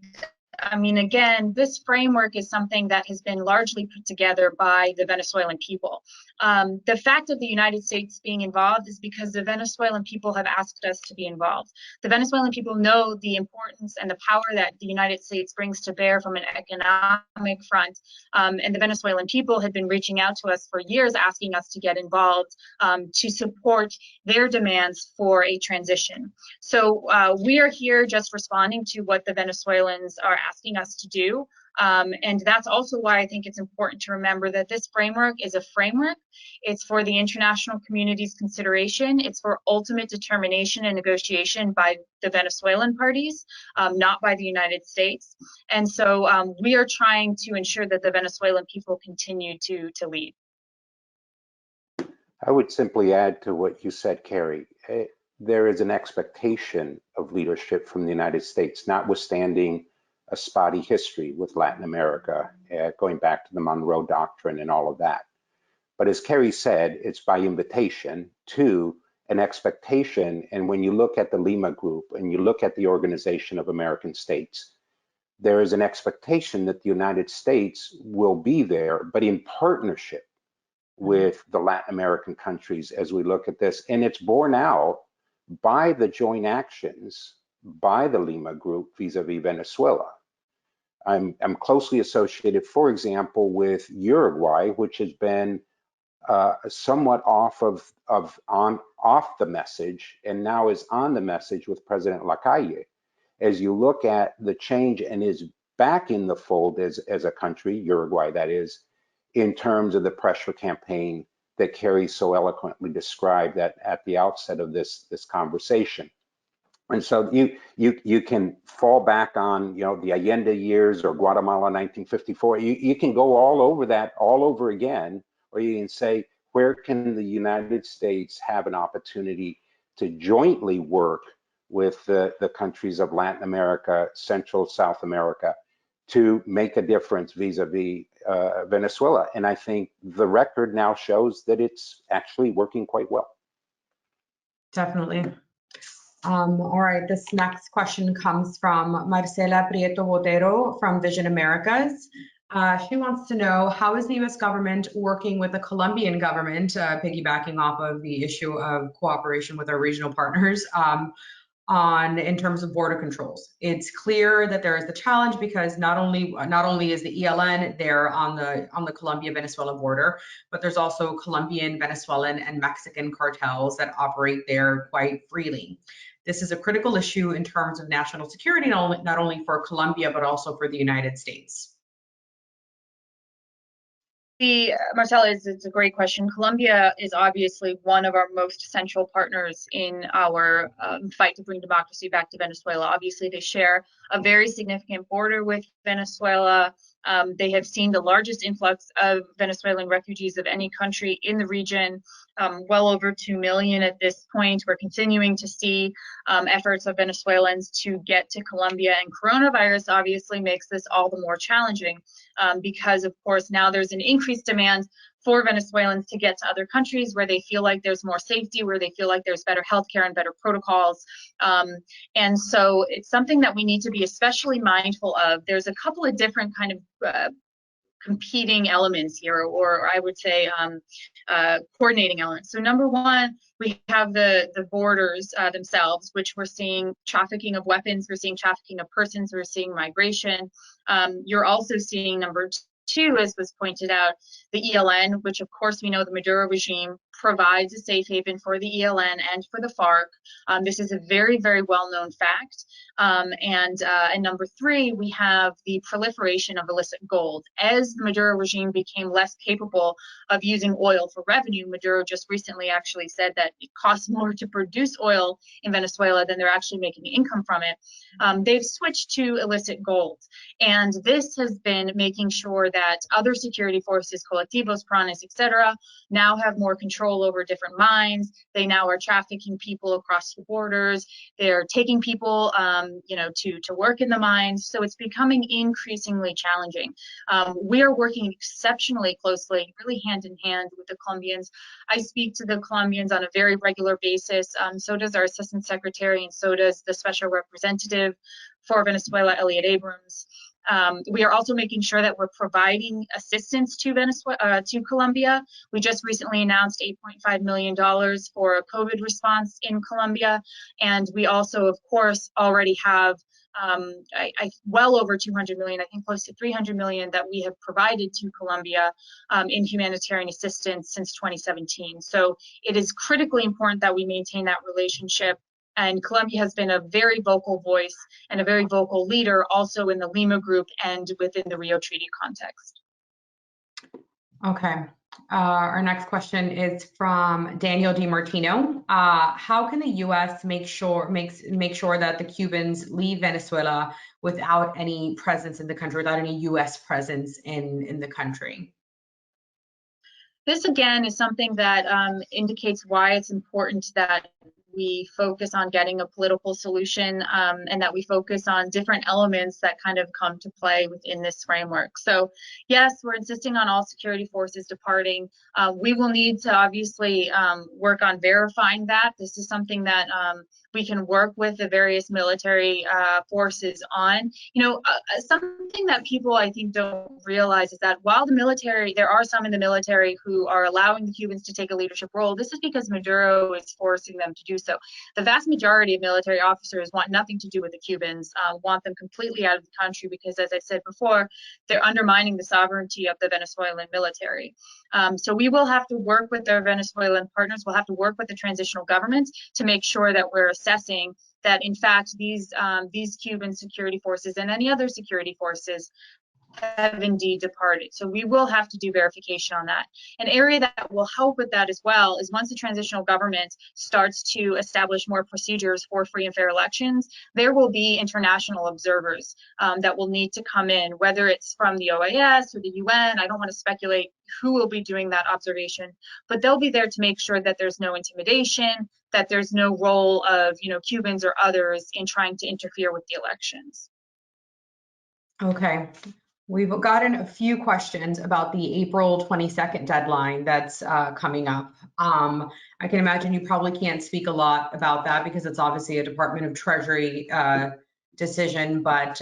I mean, again, this framework is something that has been largely put together by the Venezuelan people. The fact of the United States being involved is because the Venezuelan people have asked us to be involved. The Venezuelan people know the importance and the power that the United States brings to bear from an economic front. And the Venezuelan people had been reaching out to us for years, asking us to get involved to support their demands for a transition. So we are here just responding to what the Venezuelans are asking us to do. And that's also why I think it's important to remember that this framework is a framework. It's for the international community's consideration. It's for ultimate determination and negotiation by the Venezuelan parties, not by the United States. And so we are trying to ensure that the Venezuelan people continue to lead.
I would simply add to what you said, Carrie. There is an expectation of leadership from the United States, notwithstanding a spotty history with Latin America, going back to the Monroe Doctrine and all of that. But as Carrie said, it's by invitation to an expectation. And when you look at the Lima Group and you look at the Organization of American States, there is an expectation that the United States will be there, but in partnership with the Latin American countries as we look at this. And it's borne out by the joint actions by the Lima Group vis-a-vis Venezuela. I'm closely associated, for example, with Uruguay, which has been somewhat off the message, and now is on the message with President Lacalle. As you look at the change and is back in the fold as a country, Uruguay that is, in terms of the pressure campaign that Carrie so eloquently described at the outset of this conversation. And so you can fall back on, the Allende years or Guatemala 1954. You can go all over that all over again, or you can say, where can the United States have an opportunity to jointly work with the countries of Latin America, Central, South America, to make a difference vis-a-vis Venezuela? And I think the record now shows that it's actually working quite well.
Definitely. All right, this next question comes from Marcela Prieto Botero from Vision Americas. She wants to know, how is the U.S. government working with the Colombian government, piggybacking off of the issue of cooperation with our regional partners, in terms of border controls? It's clear that there is the challenge because not only is the ELN there on the Colombia-Venezuela border, but there's also Colombian, Venezuelan, and Mexican cartels that operate there quite freely. This is a critical issue in terms of national security, not only for Colombia, but also for the United States.
Marcella, it's a great question. Colombia is obviously one of our most central partners in our fight to bring democracy back to Venezuela. Obviously, they share a very significant border with Venezuela. They have seen the largest influx of Venezuelan refugees of any country in the region, well over 2 million at this point. We're continuing to see efforts of Venezuelans to get to Colombia, and coronavirus obviously makes this all the more challenging because, of course, now there's an increased demand for Venezuelans to get to other countries where they feel like there's more safety, where they feel like there's better healthcare and better protocols. And so it's something that we need to be especially mindful of. There's a couple of different kind of competing elements here, or I would say coordinating elements. So number one, we have the borders themselves, which we're seeing trafficking of weapons, we're seeing trafficking of persons, we're seeing migration. You're also seeing number two, as was pointed out, the ELN, which of course we know the Maduro regime provides a safe haven for the ELN and for the FARC. This is a very, very well-known fact. And number three, we have the proliferation of illicit gold. As the Maduro regime became less capable of using oil for revenue, Maduro just recently actually said that it costs more to produce oil in Venezuela than they're actually making income from it. They've switched to illicit gold. And this has been making sure that other security forces, colectivos, pranes, etc., now have more control over different mines. They now are trafficking people across the borders. They're taking people, to work in the mines. So it's becoming increasingly challenging. We are working exceptionally closely, really hand in hand with the Colombians. I speak to the Colombians on a very regular basis. So does our Assistant Secretary, and so does the Special Representative for Venezuela, Elliot Abrams. We are also making sure that we're providing assistance to to Colombia. We just recently announced $8.5 million for a COVID response in Colombia. And we also, of course, already have well over 200 million, I think close to 300 million that we have provided to Colombia in humanitarian assistance since 2017. So it is critically important that we maintain that relationship. And Colombia has been a very vocal voice and a very vocal leader also in the Lima group and within the Rio Treaty context.
Okay. Our next question is from Daniel DiMartino. How can the U.S. make sure that the Cubans leave Venezuela without any presence in the country, without any U.S. presence in the country?
This again is something that indicates why it's important that we focus on getting a political solution and that we focus on different elements that kind of come to play within this framework. So yes, we're insisting on all security forces departing. We will need to obviously work on verifying that. This is something that we can work with the various military forces on. Something that people I think don't realize is that while the military, there are some in the military who are allowing the Cubans to take a leadership role, this is because Maduro is forcing them to do so. The vast majority of military officers want nothing to do with the Cubans, want them completely out of the country because, as I said before, they're undermining the sovereignty of the Venezuelan military. So we will have to work with our Venezuelan partners. We'll have to work with the transitional government to make sure that we're assessing that, in fact, these Cuban security forces and any other security forces have indeed departed. So we will have to do verification on that. An area that will help with that as well is once the transitional government starts to establish more procedures for free and fair elections, there will be international observers that will need to come in, whether it's from the OAS or the UN. I don't want to speculate who will be doing that observation, but they'll be there to make sure that there's no intimidation, that there's no role of Cubans or others in trying to interfere with the elections.
Okay. We've gotten a few questions about the April 22nd deadline that's coming up. I can imagine you probably can't speak a lot about that because it's obviously a Department of Treasury decision, but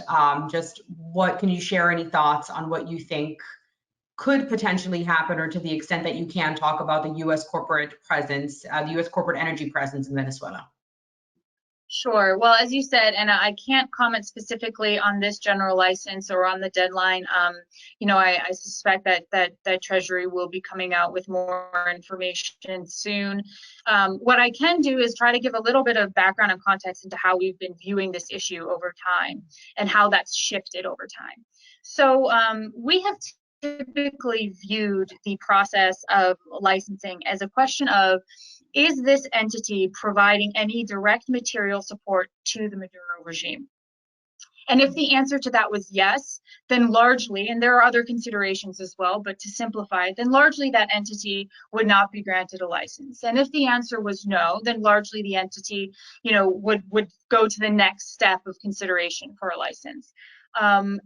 just what can you share any thoughts on what you think could potentially happen, or to the extent that you can talk about the U.S. corporate presence, the U.S. corporate energy presence in Venezuela?
Sure. Well, as you said, and I can't comment specifically on this general license or on the deadline. I suspect that Treasury will be coming out with more information soon. What I can do is try to give a little bit of background and context into how we've been viewing this issue over time and how that's shifted over time. So we have typically viewed the process of licensing as a question of, is this entity providing any direct material support to the Maduro regime? And if the answer to that was yes, then largely, and there are other considerations as well, but to simplify, then largely that entity would not be granted a license. And if the answer was no, then largely the entity, would go to the next step of consideration for a license.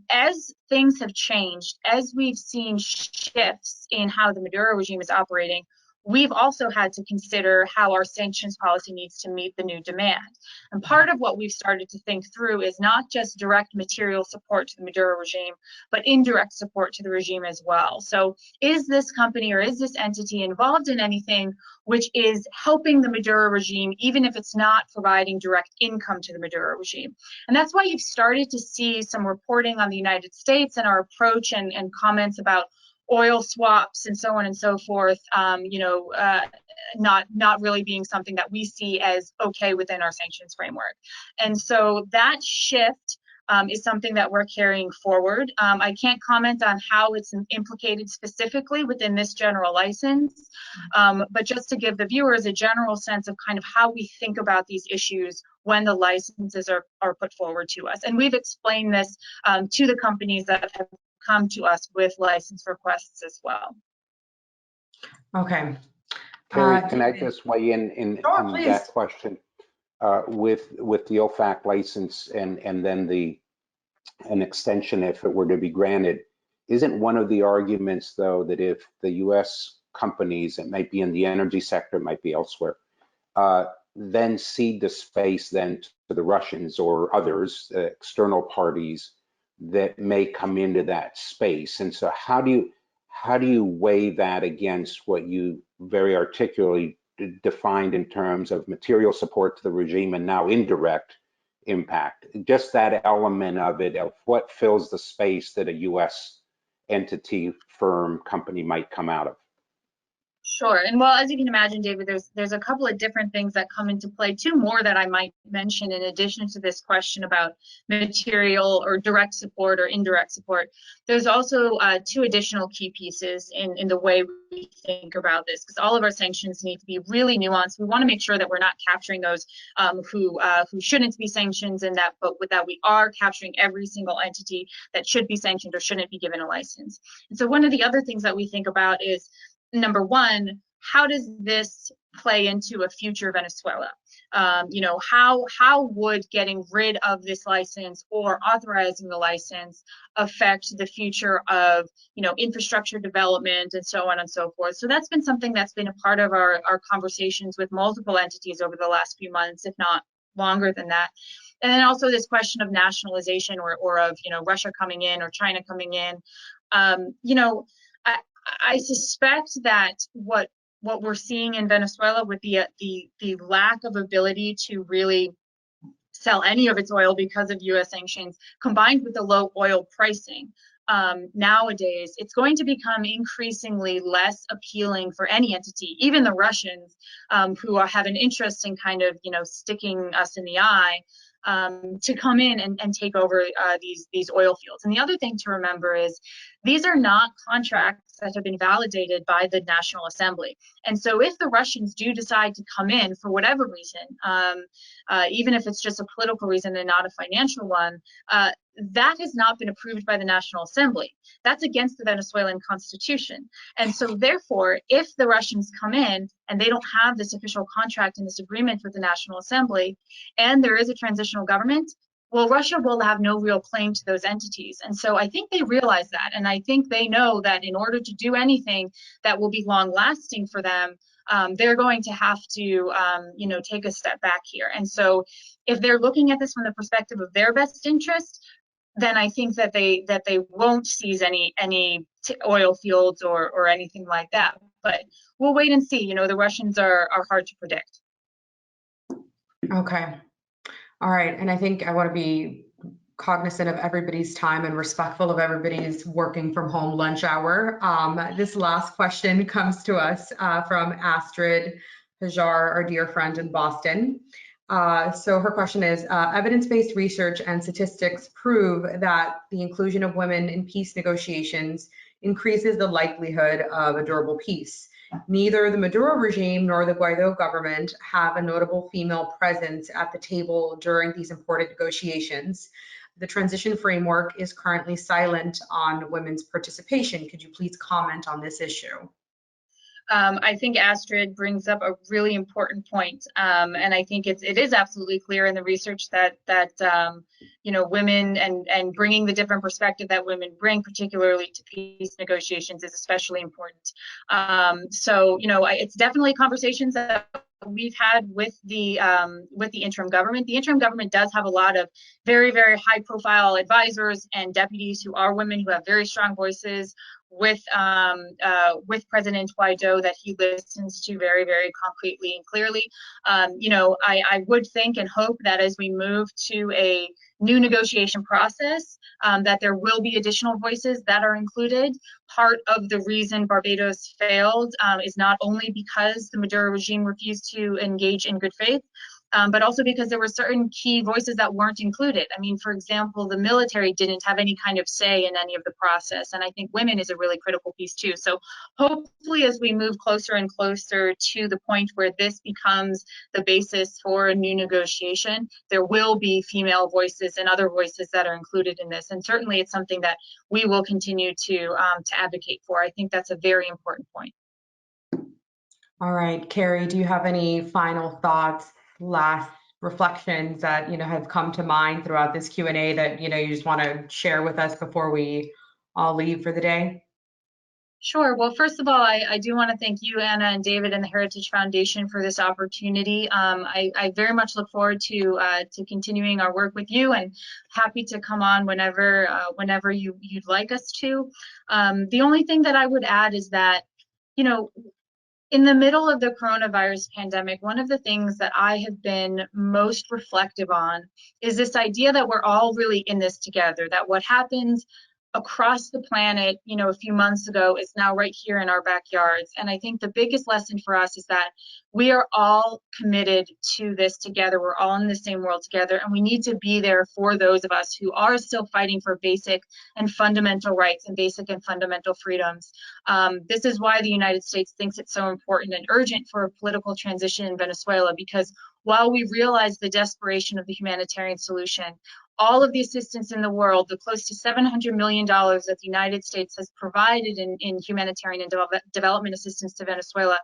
As things have changed, as we've seen shifts in how the Maduro regime is operating, we've also had to consider how our sanctions policy needs to meet the new demand. And part of what we've started to think through is not just direct material support to the Maduro regime, but indirect support to the regime as well. So is this company or is this entity involved in anything which is helping the Maduro regime, even if it's not providing direct income to the Maduro regime? And that's why you've started to see some reporting on the United States and our approach and comments about oil swaps and so on and so forth, not really being something that we see as okay within our sanctions framework. And so that shift is something that we're carrying forward. I can't comment on how it's implicated specifically within this general license, but just to give the viewers a general sense of kind of how we think about these issues when the licenses are put forward to us. And we've explained this to the companies that have come to us with license requests as well.
Okay.
Carrie, can I just weigh in
Sure,
that question? With the OFAC license and then an extension if it were to be granted, isn't one of the arguments though that if the US companies, it might be in the energy sector, it might be elsewhere, then cede the space then to the Russians or others, external parties that may come into that space? And so how do you weigh that against what you very articulately defined in terms of material support to the regime and now indirect impact? Just that element of it, of what fills the space that a US entity, firm, company might come out of.
Sure. And well, as you can imagine, David, there's a couple of different things that come into play. Two more that I might mention in addition to this question about material or direct support or indirect support. There's also two additional key pieces in the way we think about this, because all of our sanctions need to be really nuanced. We want to make sure that we're not capturing those who shouldn't be sanctioned, and but with that we are capturing every single entity that should be sanctioned or shouldn't be given a license. And so one of the other things that we think about is, number one, how does this play into a future Venezuela? How would getting rid of this license or authorizing the license affect the future of, infrastructure development and so on and so forth? So that's been something that's been a part of our conversations with multiple entities over the last few months, if not longer than that. And then also this question of nationalization or of, Russia coming in or China coming in. I suspect that what we're seeing in Venezuela with the lack of ability to really sell any of its oil because of U.S. sanctions, combined with the low oil pricing, nowadays, it's going to become increasingly less appealing for any entity, even the Russians, who have an interest in kind of, sticking us in the eye, to come in and take over these oil fields. And the other thing to remember is these are not contracts that have been validated by the National Assembly. And so if the Russians do decide to come in for whatever reason, even if it's just a political reason and not a financial one, that has not been approved by the National Assembly. That's against the Venezuelan constitution. And so therefore, if the Russians come in and they don't have this official contract and this agreement with the National Assembly, and there is a transitional government, well, Russia will have no real claim to those entities. And so I think they realize that. And I think they know that in order to do anything that will be long lasting for them, they're going to have to, you know, take a step back here. And so if they're looking at this from the perspective of their best interest, then I think that they won't seize any oil fields or anything like that. But we'll wait and see. You know, the Russians are hard to predict.
Okay. All right. And I think I want to be cognizant of everybody's time and respectful of everybody's working from home lunch hour. This last question comes to us from Astrid Hajar, our dear friend in Boston. So her question is, evidence-based research and statistics prove that the inclusion of women in peace negotiations increases the likelihood of a durable peace. Neither the Maduro regime nor the Guaido government have a notable female presence at the table during these important negotiations. The transition framework is currently silent on women's participation. Could you please comment on this issue?
I think Astrid brings up a really important point, and I think it is absolutely clear in the research that you know, women and bringing the different perspective that women bring, particularly to peace negotiations, is especially important. So you know, it's definitely conversations that we've had with the interim government. The interim government does have a lot of very, very high-profile advisors and deputies who are women who have very strong voices with President Guaido that he listens to very, very concretely and clearly. You know, I would think and hope that as we move to a new negotiation process, that there will be additional voices that are included. Part of the reason Barbados failed is not only because the Maduro regime refused to engage in good faith, but also because there were certain key voices that weren't included. I mean, for example, the military didn't have any kind of say in any of the process, and I think women is a really critical piece too. So hopefully as we move closer and closer to the point where this becomes the basis for a new negotiation, there will be female voices and other voices that are included in this, and certainly it's something that we will continue to advocate for. I think that's a very important point.
All right, Carrie, do you have any final thoughts, last reflections that, you know, have come to mind throughout this Q&A that, you know, you just want to share with us before we all leave for the day?
Sure. Well, first of all, I do want to thank you, Anna and David, and the Heritage Foundation for this opportunity. I very much look forward to continuing our work with you, and happy to come on whenever you'd like us to. The only thing that I would add is that, you know, in the middle of the coronavirus pandemic, one of the things that I have been most reflective on is this idea that we're all really in this together, that what happens across the planet, you know, a few months ago is now right here in our backyards. And I think the biggest lesson for us is that we are all committed to this together. We're all in the same world together, and we need to be there for those of us who are still fighting for basic and fundamental rights and basic and fundamental freedoms. This is why the United States thinks it's so important and urgent for a political transition in Venezuela, because while we realize the desperation of the humanitarian solution, all of the assistance in the world, the close to $700 million that the United States has provided in humanitarian and development assistance to Venezuela,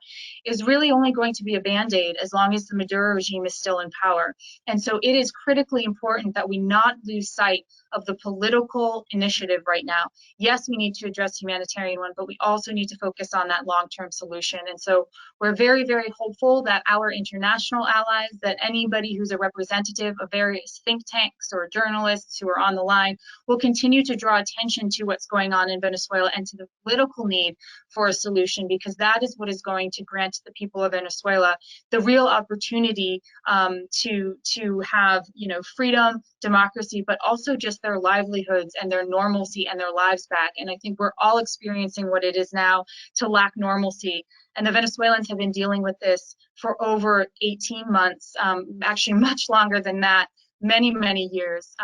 is really only going to be a Band-Aid as long as the Maduro regime is still in power. And so it is critically important that we not lose sight of the political initiative right now. Yes, we need to address humanitarian one, but we also need to focus on that long-term solution. And so we're very, very hopeful that our international allies, that anybody who's a representative of various think tanks or journalists who are on the line, will continue to draw attention to what's going on in Venezuela and to the political need for a solution, because that is what is going to grant the people of Venezuela the real opportunity to have, you know, freedom, democracy, but also just their livelihoods and their normalcy and their lives back. And I think we're all experiencing what it is now to lack normalcy. And the Venezuelans have been dealing with this for over 18 months, actually much longer than that, many, many years.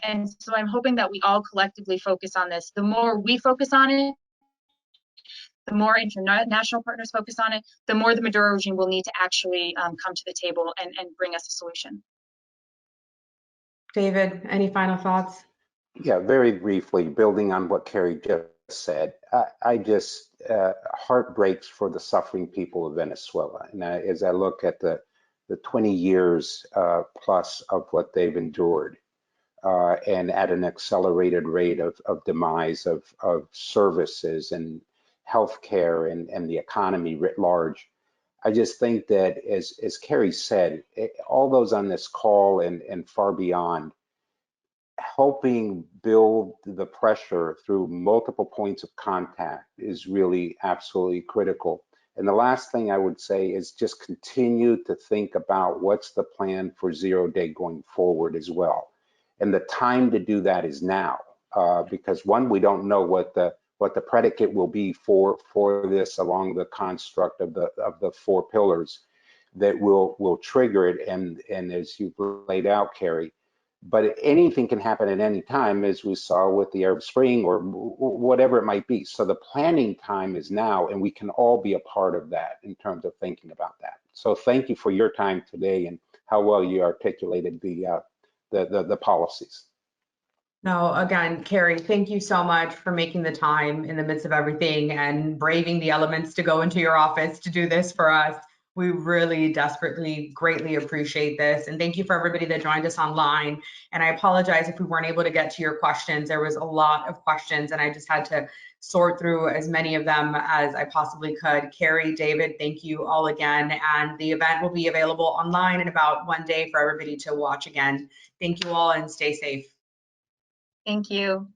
And so I'm hoping that we all collectively focus on this. The more we focus on it, the more international partners focus on it, the more the Maduro regime will need to actually come to the table and bring us a solution.
David, any final thoughts?
Yeah, very briefly, building on what Carrie just said, I just heart breaks for the suffering people of Venezuela. And as I look at the 20 years plus of what they've endured, and at an accelerated rate of demise of services and healthcare and the economy writ large, I just think that, as Carrie said, all those on this call and far beyond, helping build the pressure through multiple points of contact is really absolutely critical. And the last thing I would say is just continue to think about what's the plan for 0 day going forward as well. And the time to do that is now, because one, we don't know what the predicate will be for this along the construct of the 4 pillars that will trigger it. And as you've laid out, Carrie, but anything can happen at any time, as we saw with the Arab Spring or whatever it might be. So the planning time is now, and we can all be a part of that in terms of thinking about that. So thank you for your time today and how well you articulated the policies.
No, again, Carrie, thank you so much for making the time in the midst of everything and braving the elements to go into your office to do this for us. We really desperately, greatly appreciate this. And thank you for everybody that joined us online. And I apologize if we weren't able to get to your questions. There was a lot of questions and I just had to sort through as many of them as I possibly could. Carrie, David, thank you all again. And the event will be available online in about 1 day for everybody to watch again. Thank you all and stay safe.
Thank you.